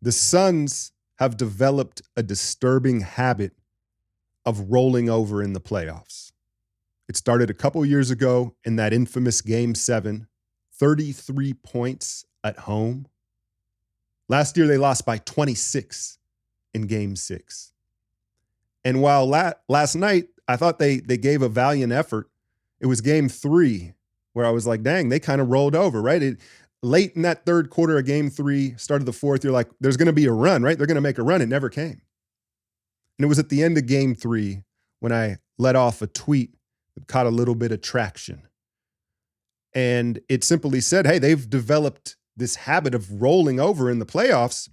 The Suns have developed a disturbing habit of rolling over in the playoffs. It started a couple years ago in that infamous Game 7, 33 points at home. Last year, they lost by 26 in Game 6. And while last night, I thought they gave a valiant effort, it was Game 3 where I was like, dang, they kind of rolled over, right? Late in that third quarter of Game 3, start of the fourth, you're like, there's going to be a run, right? They're going to make a run. It never came. And it was at the end of Game 3 when I let off a tweet that caught a little bit of traction. And it simply said, hey, they've developed this habit of rolling over in the playoffs.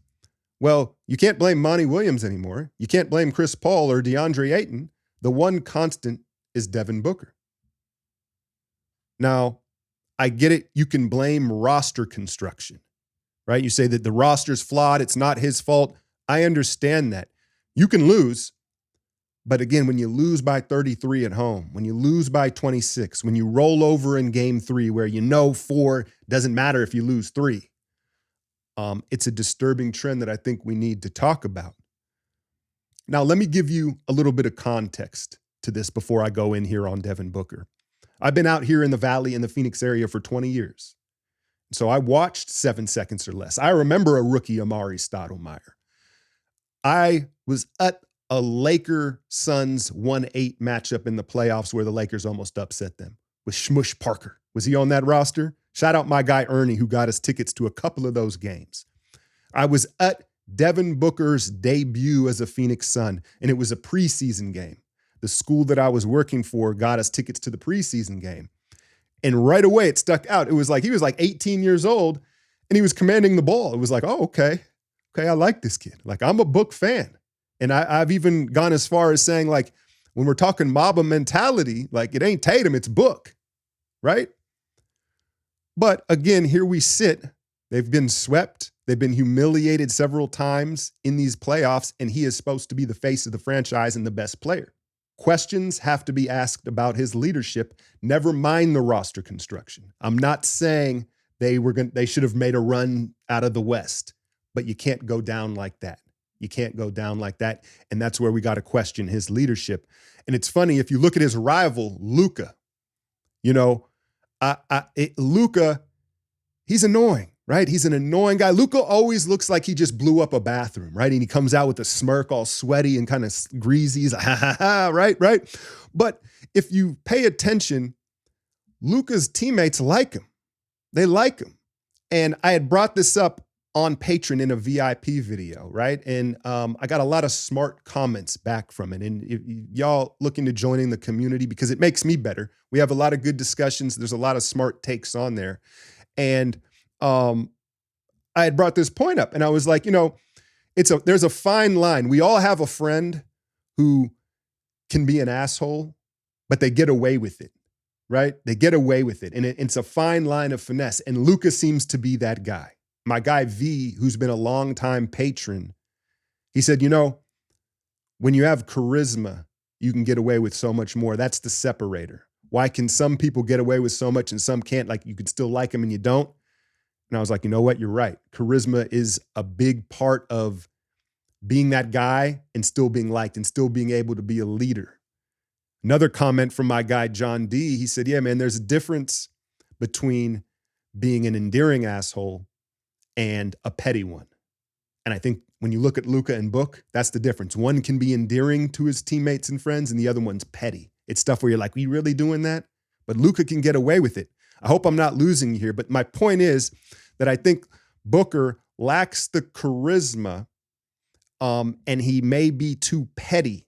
Well, you can't blame Monty Williams anymore. You can't blame Chris Paul or DeAndre Ayton. The one constant is Devon Booker. Now, I get it. You can blame roster construction, right? You say that the roster's flawed. It's not his fault. I understand that. You can lose. But again, when you lose by 33 at home, when you lose by 26, when you roll over in Game 3 where you know 4 doesn't matter if you lose 3, it's a disturbing trend that I think we need to talk about. Now, let me give you a little bit of context to this before I go in here on Devon Booker. I've been out here in the Valley in the Phoenix area for 20 years. So I watched 7 seconds or less. I remember a rookie Amari Stoudemire. I was at a Laker-Suns 1-8 matchup in the playoffs where the Lakers almost upset them with Shmush Parker. Was he on that roster? Shout out my guy Ernie, who got us tickets to a couple of those games. I was at Devon Booker's debut as a Phoenix Sun, and it was a preseason game. The school that I was working for got us tickets to the preseason game. And right away, it stuck out. It was like he was like 18 years old, and he was commanding the ball. It was like, oh, okay, I like this kid. Like, I'm a Book fan. And I've even gone as far as saying, like, when we're talking Mamba mentality, like, it ain't Tatum, it's Book, right? But again, here we sit. They've been swept. They've been humiliated several times in these playoffs, and he is supposed to be the face of the franchise and the best player. Questions have to be asked about his leadership, never mind the roster construction. I'm not saying they should have made a run out of the West, but you can't go down like that. You can't go down like that. And that's where we got to question his leadership. And it's funny, if you look at his rival, Luka, Luka, he's annoying, right? He's an annoying guy. Luka always looks like he just blew up a bathroom, right? And he comes out with a smirk all sweaty and kind of greasy. He's like, ha, ha, ha, right? But if you pay attention, Luka's teammates like him. They like him. And I had brought this up on Patreon in a VIP video, right? And I got a lot of smart comments back from it. And if y'all looking to join in the community, because it makes me better. We have a lot of good discussions. There's a lot of smart takes on there. And I had brought this point up, and I was like, there's a fine line. We all have a friend who can be an asshole, but they get away with it, right? They get away with it. And it's a fine line of finesse. And Luka seems to be that guy. My guy V, who's been a longtime patron, he said, when you have charisma, you can get away with so much more. That's the separator. Why can some people get away with so much and some can't? Like, you can still like them and you don't. And I was like, you know what? You're right. Charisma is a big part of being that guy and still being liked and still being able to be a leader. Another comment from my guy, John D, he said, yeah, man, there's a difference between being an endearing asshole and a petty one. And I think when you look at Luka and Book, that's the difference. One can be endearing to his teammates and friends, and the other one's petty. It's stuff where you're like, we really doing that? But Luka can get away with it. I hope I'm not losing you here, but my point is that I think Booker lacks the charisma, and he may be too petty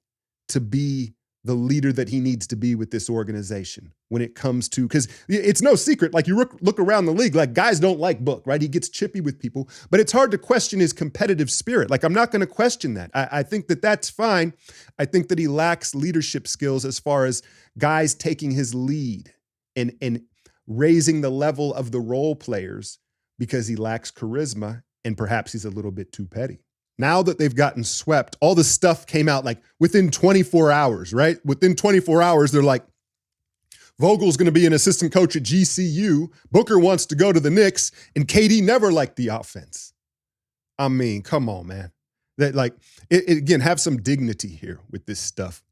to be the leader that he needs to be with this organization when it comes to, because it's no secret, like you look around the league, like guys don't like Book, right? He gets chippy with people, but it's hard to question his competitive spirit. Like, I'm not going to question that. I think that that's fine. I think that he lacks leadership skills as far as guys taking his lead and raising the level of the role players because he lacks charisma and perhaps he's a little bit too petty. Now that they've gotten swept, all the stuff came out like within 24 hours, right? Within 24 hours, they're like, Vogel's going to be an assistant coach at GCU. Booker wants to go to the Knicks, and KD never liked the offense. I mean, come on, man. That like again, have some dignity here with this stuff.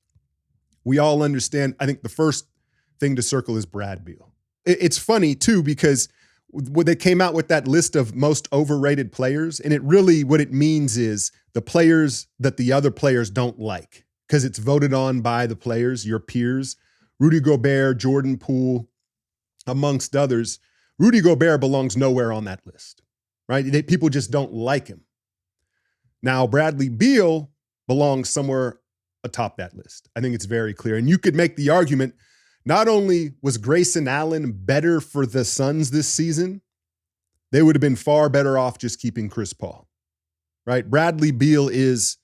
We all understand. I think the first thing to circle is Brad Beal. It's funny too because when they came out with that list of most overrated players, and it really what it means is the players that the other players don't like because it's voted on by the players, your peers. Rudy Gobert, Jordan Poole, amongst others. Rudy Gobert belongs nowhere on that list, right? People just don't like him. Now, Bradley Beal belongs somewhere atop that list. I think it's very clear. And you could make the argument, not only was Grayson Allen better for the Suns this season, they would have been far better off just keeping Chris Paul, right? Bradley Beal is,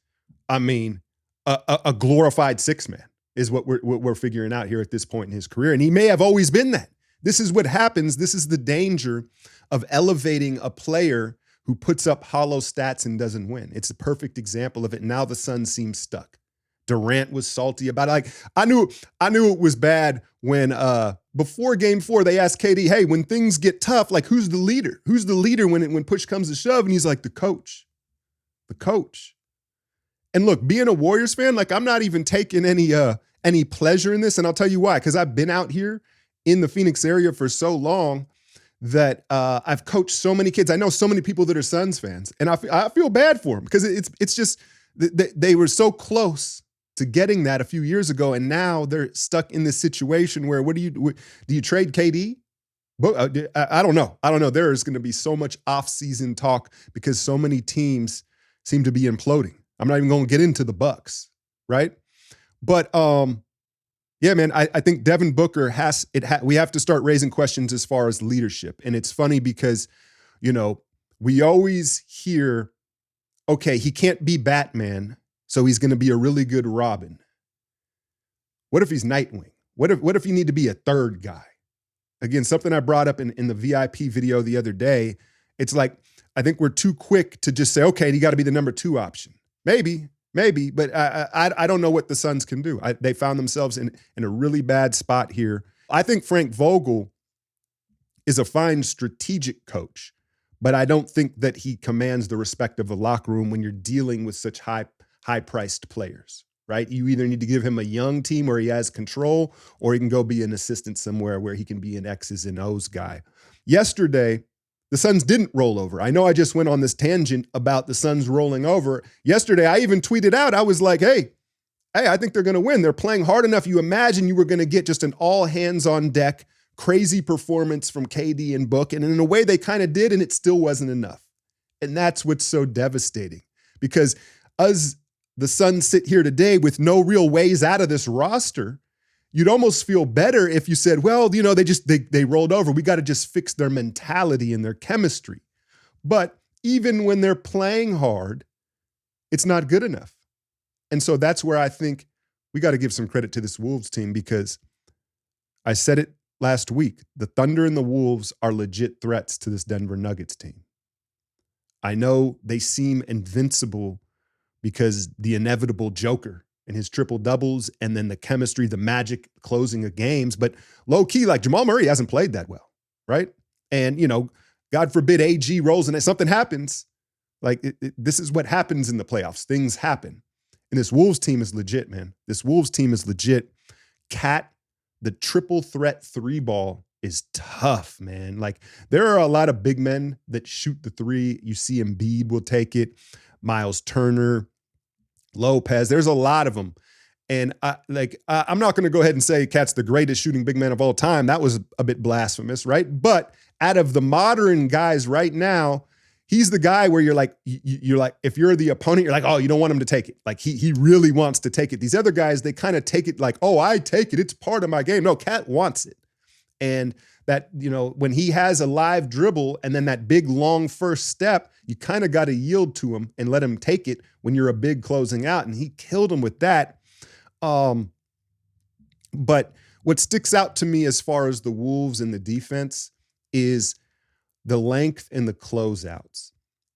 I mean, a glorified six-man is what we're figuring out here at this point in his career. And he may have always been that. This is what happens. This is the danger of elevating a player who puts up hollow stats and doesn't win. It's a perfect example of it. Now the Suns seem stuck. Durant was salty about it. Like I knew it was bad when before game 4, they asked KD, hey, when things get tough, like who's the leader? Who's the leader when push comes to shove? And he's like, the coach. The coach. And look, being a Warriors fan, like I'm not even taking any pleasure in this. And I'll tell you why, because I've been out here in the Phoenix area for so long that I've coached so many kids. I know so many people that are Suns fans, and I feel bad for them because it's just they were so close to getting that a few years ago, and now they're stuck in this situation where do you trade KD? I don't know. There is going to be so much off-season talk because so many teams seem to be imploding. I'm not even going to get into the Bucks, right? But yeah, man, I think Devin Booker we have to start raising questions as far as leadership. And it's funny because, we always hear, okay, he can't be Batman, so he's going to be a really good Robin. What if he's Nightwing? What if you need to be a third guy? Again, something I brought up in the VIP video the other day. It's like, I think we're too quick to just say, okay, you got to be the number 2 option. Maybe, but I don't know what the Suns can do. They found themselves in a really bad spot here. I think Frank Vogel is a fine strategic coach, but I don't think that he commands the respect of the locker room when you're dealing with such high-priced players, right? You either need to give him a young team where he has control, or he can go be an assistant somewhere where he can be an X's and O's guy. Yesterday, the Suns didn't roll over. I know I just went on this tangent about the Suns rolling over. Yesterday, I even tweeted out, I was like, hey, I think they're going to win. They're playing hard enough. You imagine you were going to get just an all hands on deck, crazy performance from KD and Book. And in a way they kind of did, and it still wasn't enough. And that's what's so devastating, because as the Suns sit here today with no real ways out of this roster, you'd almost feel better if you said, well, they rolled over. We got to just fix their mentality and their chemistry. But even when they're playing hard, it's not good enough. And so that's where I think we got to give some credit to this Wolves team, because I said it last week, the Thunder and the Wolves are legit threats to this Denver Nuggets team. I know they seem invincible because the inevitable Joker and his triple doubles, and then the chemistry, the magic closing of games. But low key, like Jamal Murray hasn't played that well, right? And, God forbid AG rolls and something happens. Like this is what happens in the playoffs. Things happen. And this Wolves team is legit, man. This Wolves team is legit. Cat, the triple threat 3-ball is tough, man. Like there are a lot of big men that shoot the 3. You see Embiid will take it. Miles Turner, Lopez, there's a lot of them. And I'm not going to go ahead and say Cat's the greatest shooting big man of all time. That was a bit blasphemous, right? But out of the modern guys right now, he's the guy where you're like, if you're the opponent, you're like, oh, you don't want him to take it. Like he really wants to take it. These other guys, they kind of take it like, oh, I take it. It's part of my game. No, Cat wants it. And that, when he has a live dribble and then that big long first step, you kind of got to yield to him and let him take it when you're a big closing out. And he killed him with that. But what sticks out to me as far as the Wolves and the defense is the length and the closeouts.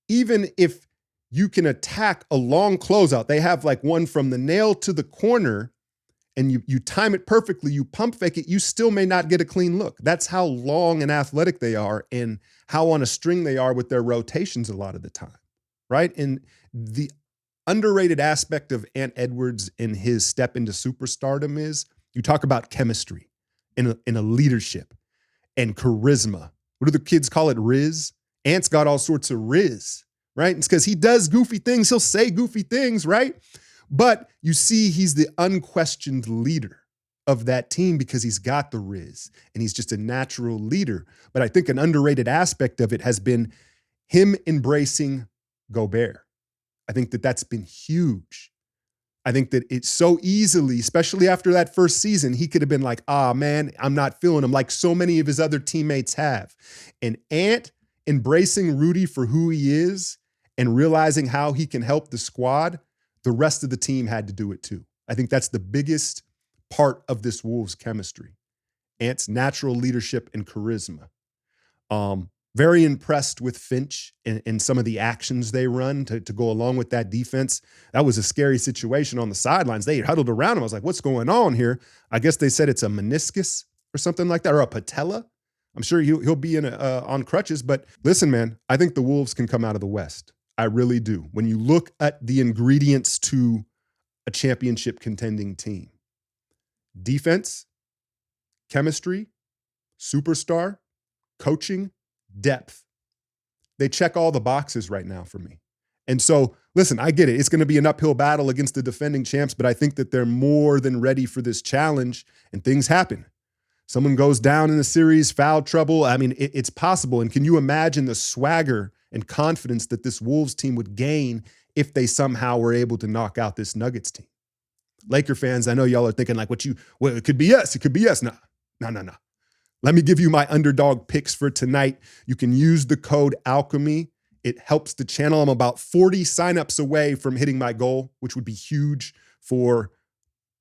Even if you can attack a long closeout, they have like one from the nail to the corner, and you time it perfectly, you pump fake it, you still may not get a clean look. That's how long and athletic they are and how on a string they are with their rotations a lot of the time, right? And the underrated aspect of Ant Edwards in his step into superstardom is you talk about chemistry in a leadership and charisma. What do the kids call it? Riz. Ant's got all sorts of riz, right? It's because he does goofy things. He'll say goofy things, right? But you see, he's the unquestioned leader of that team because he's got the riz and he's just a natural leader. But I think an underrated aspect of it has been him embracing Gobert. I think that that's been huge. I think that it's so easily, especially after that first season, he could have been like, man, I'm not feeling him like so many of his other teammates have. And Ant embracing Rudy for who he is and realizing how he can help the squad, the rest of the team had to do it too. I think that's the biggest part of this Wolves chemistry. Ant's natural leadership and charisma. Very impressed with Finch and some of the actions they run to go along with that defense. That was a scary situation on the sidelines. They huddled around him. I was like, what's going on here? I guess they said it's a meniscus or something like that, or a patella. I'm sure he'll be on crutches. But listen, man, I think the Wolves can come out of the West. I really do. When you look at the ingredients to a championship contending team, defense, chemistry, superstar, coaching, depth. They check all the boxes right now for me. And so, listen, I get it. It's going to be an uphill battle against the defending champs, but I think that they're more than ready for this challenge, and things happen. Someone goes down in the series, foul trouble. I mean, it's possible. And can you imagine the swagger and confidence that this Wolves team would gain if they somehow were able to knock out this Nuggets team? Laker fans, I know y'all are thinking like, it could be us. It could be us. No. Let me give you my underdog picks for tonight. You can use the code Alchemy. It helps the channel. I'm about 40 signups away from hitting my goal, which would be huge for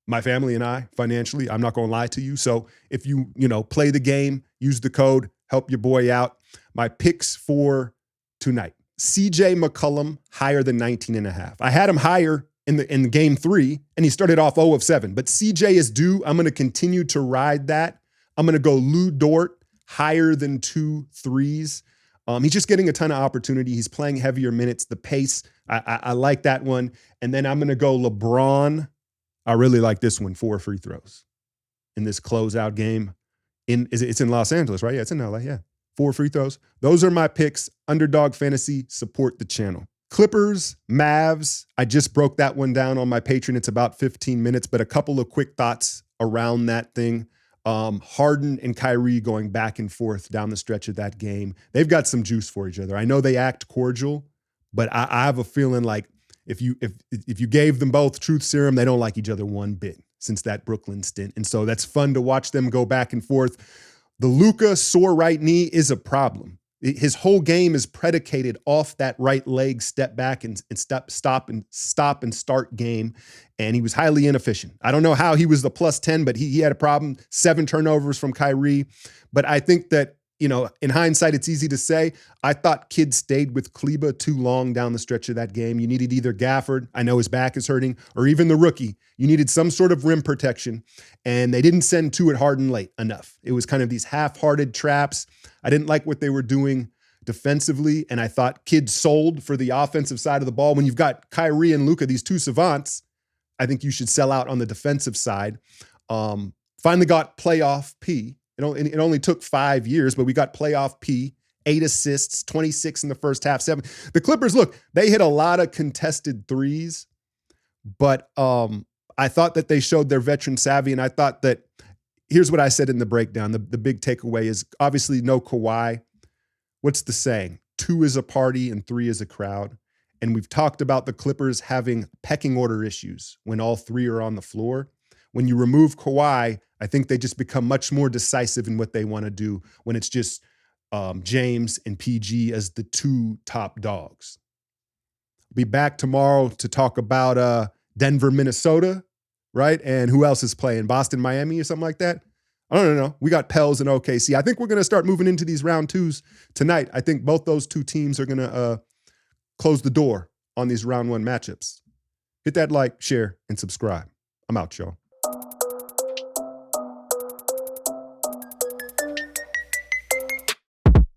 my family and I financially. I'm not going to lie to you. So if you play the game, use the code, help your boy out. My picks for tonight. CJ McCollum higher than 19.5. I had him higher in game 3, and he started off 0 of 7. But CJ is due. I'm going to continue to ride that. I'm going to go Lou Dort higher than 2 threes. He's just getting a ton of opportunity. He's playing heavier minutes. The pace, I like that one. And then I'm going to go LeBron. I really like this one, 4 free throws in this closeout game. It's in Los Angeles, right? Yeah, it's in LA. Yeah, 4 free throws. Those are my picks. Underdog Fantasy, support the channel. Clippers, Mavs. I just broke that one down on my Patreon. It's about 15 minutes, but a couple of quick thoughts around that thing. Harden and Kyrie going back and forth down the stretch of that game. They've got some juice for each other. I know they act cordial, but I have a feeling like if you gave them both truth serum, they don't like each other one bit since that Brooklyn stint. And so that's fun to watch them go back and forth. The Luka sore right knee is a problem. His whole game is predicated off that right leg step back and stop and start game. And he was highly inefficient. I don't know how he was the +10, but he had a problem. 7 turnovers from Kyrie. But I think that, in hindsight, it's easy to say. I thought Kidd stayed with Kleba too long down the stretch of that game. You needed either Gafford, I know his back is hurting, or even the rookie. You needed some sort of rim protection, and they didn't send to it Harden late enough. It was kind of these half-hearted traps. I didn't like what they were doing defensively, and I thought Kidd sold for the offensive side of the ball. When you've got Kyrie and Luka, these two savants, I think you should sell out on the defensive side. Finally got playoff P. It only took 5 years, but we got playoff P, 8 assists, 26 in the first half, 7. The Clippers, look, they hit a lot of contested threes, but I thought that they showed their veteran savvy, and I thought that, here's what I said in the breakdown. The big takeaway is obviously no Kawhi. What's the saying? 2 is a party and 3 is a crowd. And we've talked about the Clippers having pecking order issues when all 3 are on the floor. When you remove Kawhi, I think they just become much more decisive in what they want to do when it's just James and PG as the 2 top dogs. Be back tomorrow to talk about Denver, Minnesota, right? And who else is playing? Boston, Miami or something like that? I don't know. We got Pels and OKC. I think we're going to start moving into these round 2s tonight. I think both those 2 teams are going to close the door on these round 1 matchups. Hit that like, share, and subscribe. I'm out, y'all.